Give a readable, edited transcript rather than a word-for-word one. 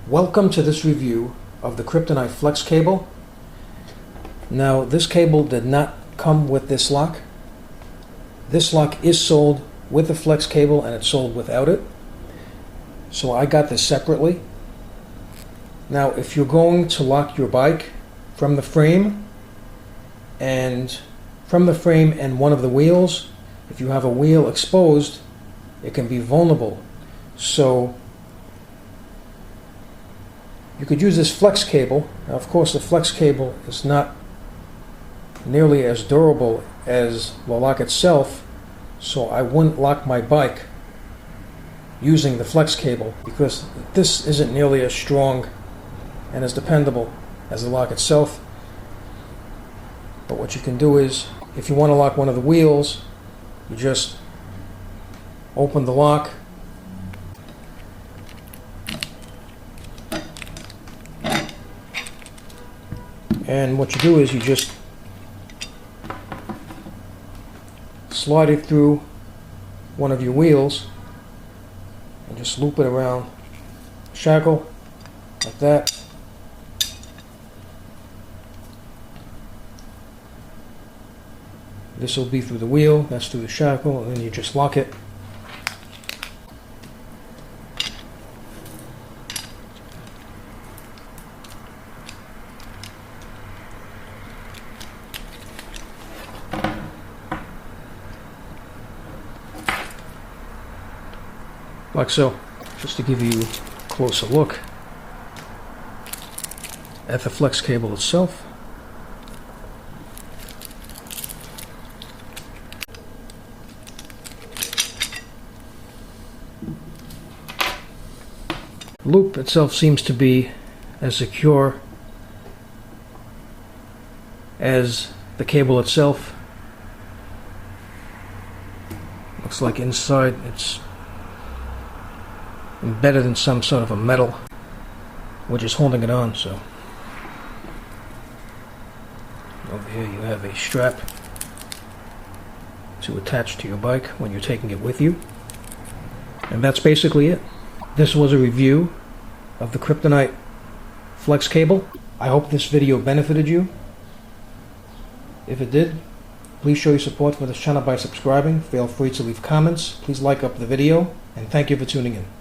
Welcome to this review of the Kryptonite flex cable. Now, this cable did not come with this lock. This lock is sold with the flex cable and it's sold without it. So I got this separately. Now, if you're going to lock your bike from the frame and one of the wheels, if you have a wheel exposed, it can be vulnerable. So you could use this flex cable. Now, of course, the flex cable is not nearly as durable as the lock itself, so I wouldn't lock my bike using the flex cable because this isn't nearly as strong and as dependable as the lock itself. But what you can do is, if you want to lock one of the wheels, you just open the lock, and what you do is you just slide it through one of your wheels and just loop it around the shackle like that. This will be through the wheel, that's through the shackle, and then you just lock it. Like so. Just to give you a closer look at the flex cable itself. The loop itself seems to be as secure as the cable itself. Looks like inside it's embedded in some sort of a metal which is holding it on. So over here you have a strap to attach to your bike when you're taking it with you, and that's basically it. This was a review of the Kryptonite flex cable. I hope this video benefited you. If it did, please show your support for this channel by subscribing. Feel free to leave comments. Please like up the video, and thank you for tuning in.